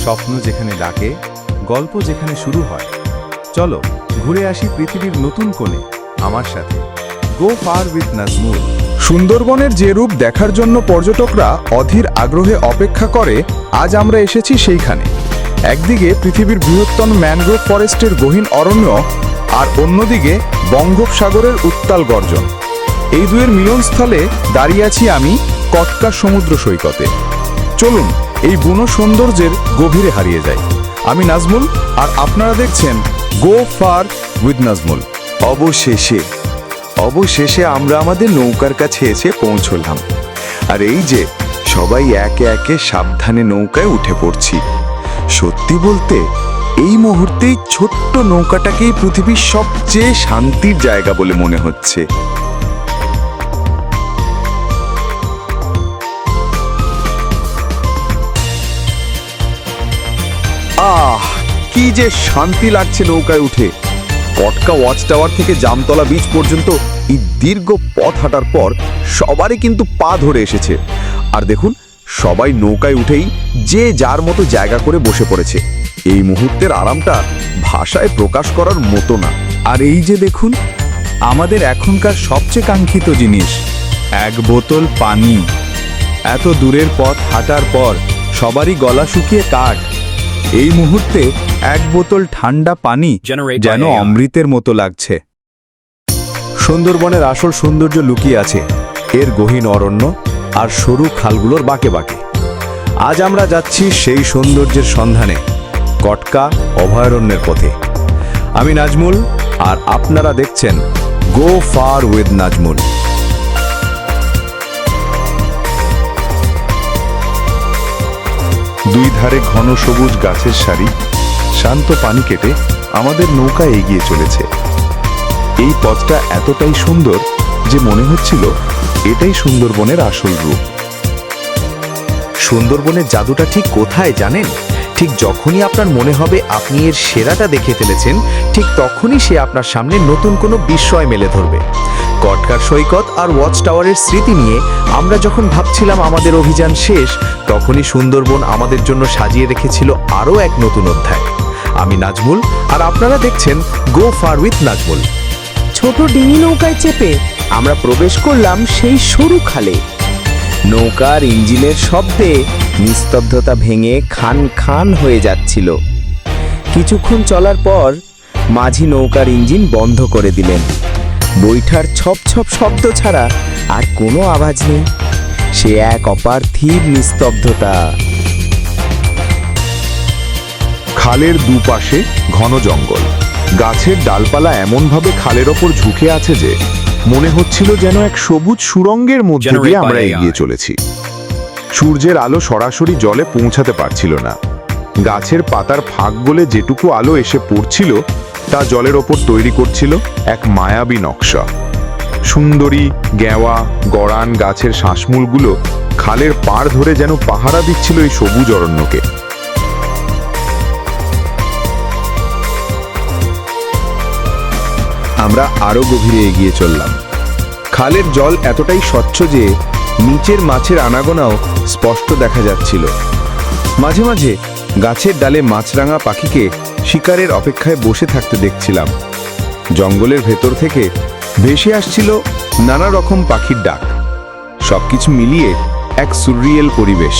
স্বপ্ন যেখানে ডাকে, গল্প যেখানে শুরু হয়। চলো ঘুরে আসি পৃথিবীর নতুন কোণে আমার সাথে। গো ফার উইথ নাজমুল। সুন্দরবনের যে রূপ দেখার জন্য পর্যটকরা অধীর আগ্রহে অপেক্ষা করে, আজ আমরা এসেছি সেইখানে। একদিকে পৃথিবীর বৃহত্তম ম্যানগ্রোভ ফরেস্টের গহীন অরণ্য, আর অন্যদিকে বঙ্গোপসাগরের উত্তাল গর্জন। এই দুয়ের মিলনস্থলে দাঁড়িয়ে আছি আমি, কটকা সমুদ্র সৈকতে। চলুন এই বুনো সৌন্দর্যের গভীরে হারিয়ে যাই। আমি নাজমুল, আর আপনারা দেখছেন গো ফার উইথ নাজমুল। অবশেষে আমরা আমাদের নৌকার কাছে এসে পৌঁছলাম। আর এই যে সবাই একে একে সাবধানে নৌকায় উঠে পড়ছি। সত্যি বলতে এই মুহূর্তেই ছোট্ট নৌকাটাকেই পৃথিবীর সবচেয়ে শান্তির জায়গা বলে মনে হচ্ছে। কি যে শান্তি লাগছে নৌকায় উঠে। কটকা ওয়াচ টাওয়ার থেকে জামতলা বিচ পর্যন্ত এই দীর্ঘ পথ হাঁটার পর সবারই কিন্তু পা ধরে এসেছে। আর দেখুন, সবাই নৌকায় উঠেই যে যার মতো জায়গা করে বসে পড়েছে। এই মুহূর্তের আরামটা ভাষায় প্রকাশ করার মতো না। আর এই যে দেখুন, আমাদের এখনকার সবচেয়ে কাঙ্ক্ষিত জিনিস, এক বোতল পানি। এত দূরের পথ হাঁটার পর সবারই গলা শুকিয়ে কাঠ। এই মুহূর্তে এক বোতল ঠান্ডা পানি যেন অমৃতের মতো লাগছে। সুন্দরবনের আসল সৌন্দর্য লুকিয়ে আছে এর গহীন অরণ্য আর সরু খালগুলোর বাঁকে বাঁকে। আজ আমরা যাচ্ছি সেই সৌন্দর্যের সন্ধানে, কটকা অভয়ারণ্যের পথে। আমি নাজমুল, আর আপনারা দেখছেন গো ফার উইথ নাজমুল। দুই ধারে ঘন সবুজ গাছের সারি, শান্ত পানি কেটে আমাদের নৌকা এগিয়ে চলেছে। এই পথটা এতটাই সুন্দর যে মনে হচ্ছিল এটাই সুন্দরবনের আসল রূপ। সুন্দরবনের জাদুটা ঠিক কোথায় জানেন? ঠিক যখনই আপনার মনে হবে আপনি এর সেরাটা দেখে ফেলেছেন, ঠিক তখনই সে আপনার সামনে নতুন কোনো বিস্ময় মেলে ধরবে। কটকার সৈকত আর ওয়াচ টাওয়ারের স্মৃতি নিয়ে আমরা যখন ভাবছিলাম আমাদের অভিযান শেষ, তখনই সুন্দরবন আমাদের জন্য সাজিয়ে রেখেছিল আরও এক নতুন অধ্যায়। আমি নাজমুল, আর আপনারা দেখছেন গো ফার উইথ নাজমুল। ছোট ডিঙি নৌকায় চেপে আমরা প্রবেশ করলাম সেই সরু খালে। নৌকার ইঞ্জিনের শব্দে নিস্তব্ধতা ভেঙে খান খান হয়ে যাচ্ছিল। কিছুক্ষণ চলার পর মাঝি নৌকার ইঞ্জিন বন্ধ করে দিলেন। বৈঠার ছপ ছপ শব্দ ছাড়া আর কোনো আওয়াজ নেই। সে এক অপার্থিব নিস্তব্ধতা। খালের দুপাশে ঘন জঙ্গল, গাছের ডালপালা এমনভাবে খালের ওপর ঝুঁকে আছে যে মনে হচ্ছিল যেন এক সবুজ সুড়ঙ্গের মধ্যে দিয়ে আমরা এগিয়ে চলেছি। সূর্যের আলো সরাসরি জলে পৌঁছাতে পারছিল না। গাছের পাতার ফাঁক গলে যেটুকু আলো এসে পড়ছিল তা জলের ওপর তৈরি করছিল এক মায়াবী নকশা। সুন্দরী গেওয়া গড়ান গাছের শ্বাসমূলগুলো খালের পাড় ধরে যেন পাহারা দিচ্ছিল এই সবুজ অরণ্যকে। আমরা আরো গভীরে এগিয়ে চললাম। খালের জল এতটাই স্বচ্ছ যে নিচের মাছের আনাগোনাও স্পষ্ট দেখা যাচ্ছিল। মাঝে মাঝে গাছের ডালে মাছরাঙা পাখিকে শিকারের অপেক্ষায় বসে থাকতে দেখছিলাম। জঙ্গলের ভেতর থেকে ভেসে আসছিল নানা রকম পাখির ডাক। সবকিছু মিলিয়ে এক সুররিয়েল পরিবেশ।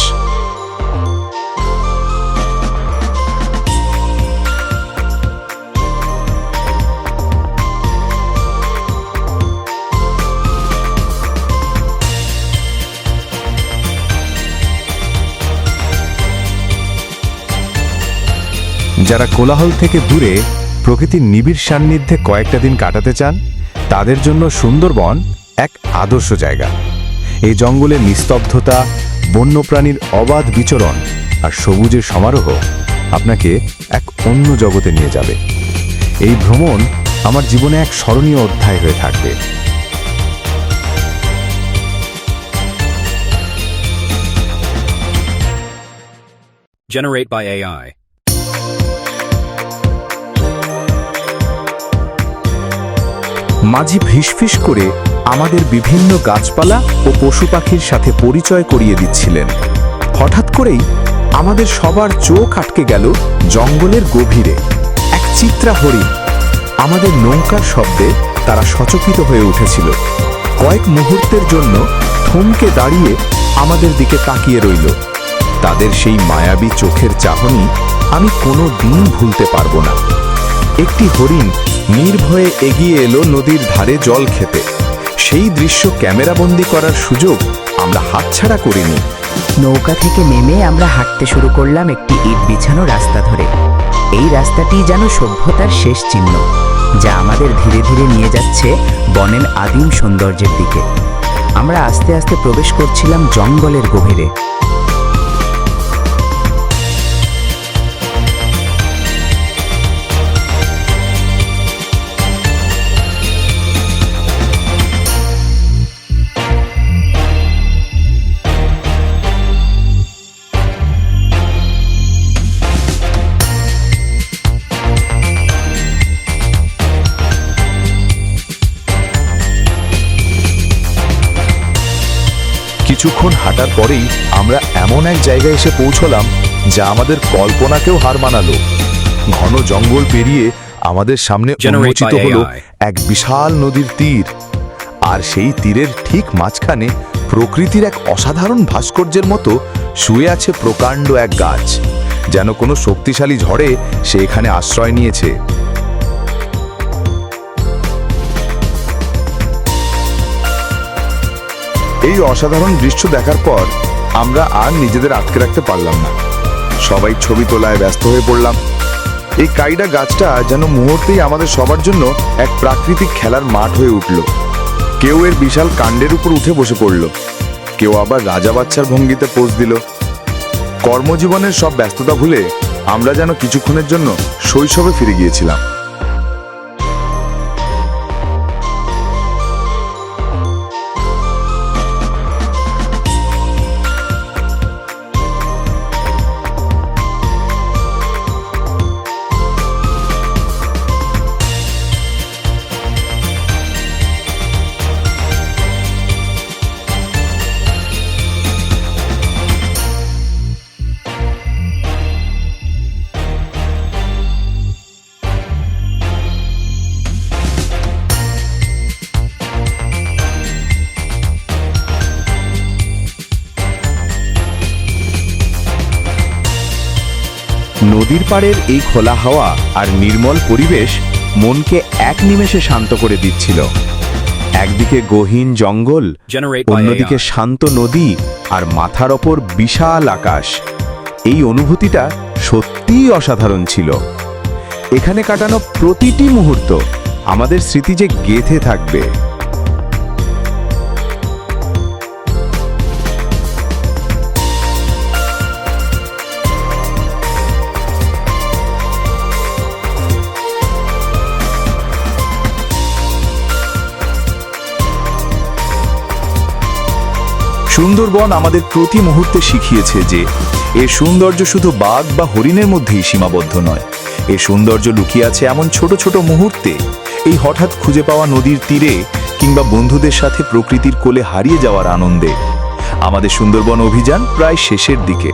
যারা কোলাহল থেকে দূরে প্রকৃতির নিবিড় সান্নিধ্যে কয়েকটা দিন কাটাতে চান, তাদের জন্য সুন্দরবন এক আদর্শ জায়গা। এই জঙ্গলের নিস্তব্ধতা, বন্যপ্রাণীর অবাধ বিচরণ আর সবুজের সমারোহ আপনাকে এক অন্য জগতে নিয়ে যাবে। এই ভ্রমণ আমার জীবনে এক স্মরণীয় অধ্যায় হয়ে থাকবে। Generate by AI. মাঝি ফিসফিস করে আমাদের বিভিন্ন গাছপালা ও পশু পাখির সাথে পরিচয় করিয়ে দিচ্ছিলেন। হঠাৎ করেই আমাদের সবার চোখ আটকে গেল জঙ্গলের গভীরে এক চিত্রা হরিণ। আমাদের নৌকার শব্দে তারা সচকিত হয়ে উঠেছিল। কয়েক মুহূর্তের জন্য থমকে দাঁড়িয়ে আমাদের দিকে তাকিয়ে রইল। তাদের সেই মায়াবী চোখের চাহনি আমি কোনো দিন ভুলতে পারবো না। একটি হরিণ নির্ভয়ে এগিয়ে এলো নদীর ধারে জল খেতে। সেই দৃশ্য ক্যামেরাবন্দি করার সুযোগ আমরা হাতছাড়া করিনি। নৌকা থেকে নেমে আমরা হাঁটতে শুরু করলাম একটি ইট বিছানো রাস্তা ধরে। এই রাস্তাটি যেন সভ্যতার শেষ চিহ্ন, যা আমাদের ধীরে ধীরে নিয়ে যাচ্ছে বনের আদিম সৌন্দর্যের দিকে। আমরা আস্তে আস্তে প্রবেশ করছিলাম জঙ্গলের গভীরে। কিছুক্ষণ হাঁটার পরেই আমরা এমন এক জায়গায় এসে পৌঁছলাম যা আমাদের কল্পনাকেও হার মানালো। ঘন জঙ্গল পেরিয়ে আমাদের সামনে উন্মোচিত হলো এক বিশাল নদীর তীর। আর সেই তীরের ঠিক মাঝখানে প্রকৃতির এক অসাধারণ ভাস্কর্যের মতো শুয়ে আছে প্রকাণ্ড এক গাছ, যেন কোনো শক্তিশালী ঝড়ে সে এখানে আশ্রয় নিয়েছে। এই অসাধারণ দৃশ্য দেখার পর আমরা আর নিজেদের আটকে রাখতে পারলাম না। সবাই ছবি তোলায় ব্যস্ত হয়ে পড়লাম। এই কাইডা গাছটা যেন মুহূর্তেই আমাদের সবার জন্য এক প্রাকৃতিক খেলার মাঠ হয়ে উঠল। কেউ এর বিশাল কাণ্ডের উপর উঠে বসে পড়ল, কেউ আবার রাজা বাচ্চার ভঙ্গিতে পোজ দিল। কর্মজীবনের সব ব্যস্ততা ভুলে আমরা যেন কিছুক্ষণের জন্য শৈশবে ফিরে গিয়েছিলাম। নদীর পাড়ের এই খোলা হাওয়া আর নির্মল পরিবেশ মনকে এক নিমেষে শান্ত করে দিচ্ছিল। একদিকে গহীন জঙ্গল, Generate by অন্যদিকে AI. শান্ত নদী আর মাথার ওপর বিশাল আকাশ। এই অনুভূতিটা সত্যিই অসাধারণ ছিল। এখানে কাটানো প্রতিটি মুহূর্ত আমাদের স্মৃতি যে গেঁথে থাকবে। সুন্দরবন আমাদের প্রতি মুহূর্তে শিখিয়েছে যে এর সৌন্দর্য শুধু বাঘ বা হরিণের মধ্যেই সীমাবদ্ধ নয়। এর সৌন্দর্য লুকিয়ে আছে এমন ছোট ছোট মুহূর্তে, এই হঠাৎ খুঁজে পাওয়া নদীর তীরে কিংবা বন্ধুদের সাথে প্রকৃতির কোলে হারিয়ে যাওয়ার আনন্দে। আমাদের সুন্দরবন অভিযান প্রায় শেষের দিকে।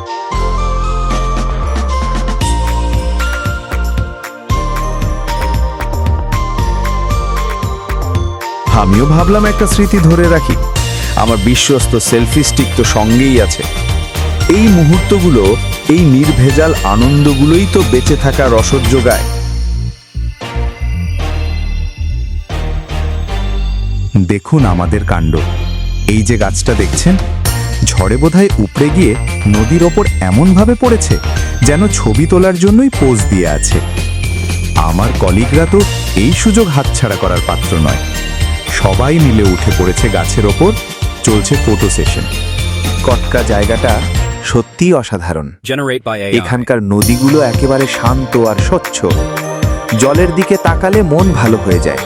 আমিও ভাবলাম একটা স্মৃতি ধরে রাখি। আমার বিশ্বস্ত সেলফি স্টিক তো সঙ্গেই আছে। এই মুহূর্তগুলো, এই নির্ভেজাল আনন্দগুলোই তো বেঁচে থাকা রসদ যোগায়। দেখুন আমাদের কাণ্ড। এই যে গাছটা দেখছেন, ঝড়ে বোধহয় উপড়ে গিয়ে নদীর ওপর এমনভাবে পড়েছে যেন ছবি তোলার জন্যই পোজ দিয়ে আছে। আমার কলিগরা তো এই সুযোগ হাতছাড়া করার পাত্র নয়। সবাই মিলে উঠে পড়েছে গাছের ওপর, চলছে ফটো সেশন। কটকা জায়গাটা সত্যিই অসাধারণ। Generate by AI. এখানকার নদীগুলো একেবারে শান্ত আর স্বচ্ছ। জলের দিকে তাকালে মন ভালো হয়ে যায়।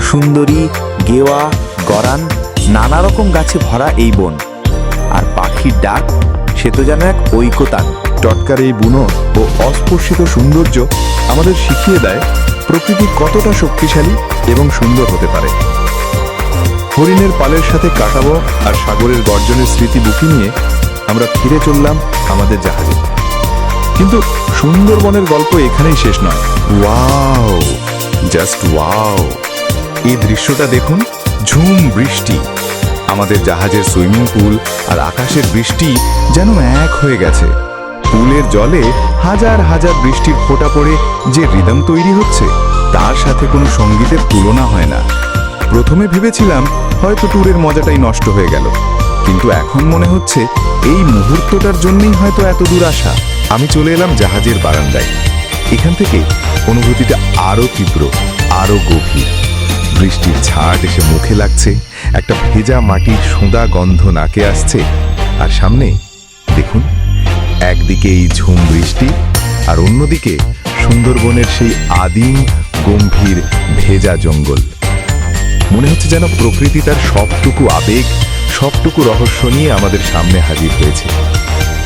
সুন্দরী, গেওয়া, গরান, নানা রকম গাছে ভরা এই বন। আর পাখির ডাক, সে তো যেন এক ঐকতান। টটকার এই বুনো ও অস্পর্শিত সৌন্দর্য আমাদের শিখিয়ে দেয় প্রকৃতি কতটা শক্তিশালী এবং সুন্দর হতে পারে। হরিণের পালের সাথে কাটাবো আর সাগরের গর্জনের স্মৃতি বুকি নিয়ে আমরা ফিরে চললাম আমাদের জাহাজে। কিন্তু সুন্দরবনের গল্প এখানেই শেষ নয়। Wow, just wow! এই দৃশ্যটা দেখুন, ঝুম বৃষ্টি, আমাদের জাহাজের সুইমিং পুল আর আকাশের বৃষ্টি যেন এক হয়ে গেছে। পুলের জলে হাজার হাজার বৃষ্টির ফোঁটা পড়ে যে রিদম তৈরি হচ্ছে, তার সাথে কোনো সঙ্গীতের তুলনা হয় না। প্রথমে ভেবেছিলাম হয়তো ট্যুরের মজাটাই নষ্ট হয়ে গেল, কিন্তু এখন মনে হচ্ছে এই মুহূর্তটার জন্যই হয়তো এত দূর আসা। আমি চলে এলাম জাহাজের বারান্দায়। এখান থেকে অনুভূতিটা আরো তীব্র, আরো গভীর। বৃষ্টির ছাট এসে মুখে লাগছে, একটা ভেজা মাটির সোঁদা গন্ধ নাকে আসছে, আর সামনে দেখুন, একদিকে এই ঝুম বৃষ্টি আর অন্যদিকে সুন্দরবনের সেই আদিম গম্ভীর ভেজা জঙ্গল। মনে হচ্ছে যেন প্রকৃতি তার সবটুকু আবেগ, সবটুকু রহস্য নিয়ে আমাদের সামনে হাজির হয়েছে।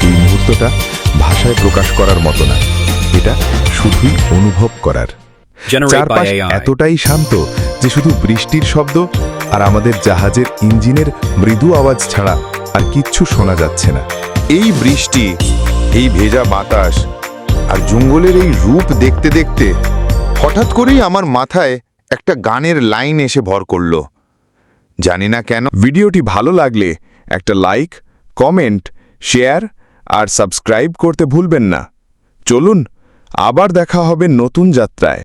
এই মুহূর্তটা ভাষায় প্রকাশ করার মতো না, এটা শুধুই অনুভব করার। Generate by চারপাশ AI. এতটাই শান্ত যে শুধু বৃষ্টির শব্দ আর আমাদের জাহাজের ইঞ্জিনের মৃদু আওয়াজ ছাড়া আর কিচ্ছু শোনা যাচ্ছে না। এই বৃষ্টি, এই ভেজা বাতাস আর জঙ্গলের এই রূপ দেখতে দেখতে হঠাৎ করেই আমার মাথায় একটা গানের লাইন এসে ভর করল। জানি না কেন। ভিডিওটি ভালো লাগলে একটা লাইক, কমেন্ট, শেয়ার আর সাবস্ক্রাইব করতে ভুলবেন না। চলুন, আবার দেখা হবে নতুন যাত্রায়।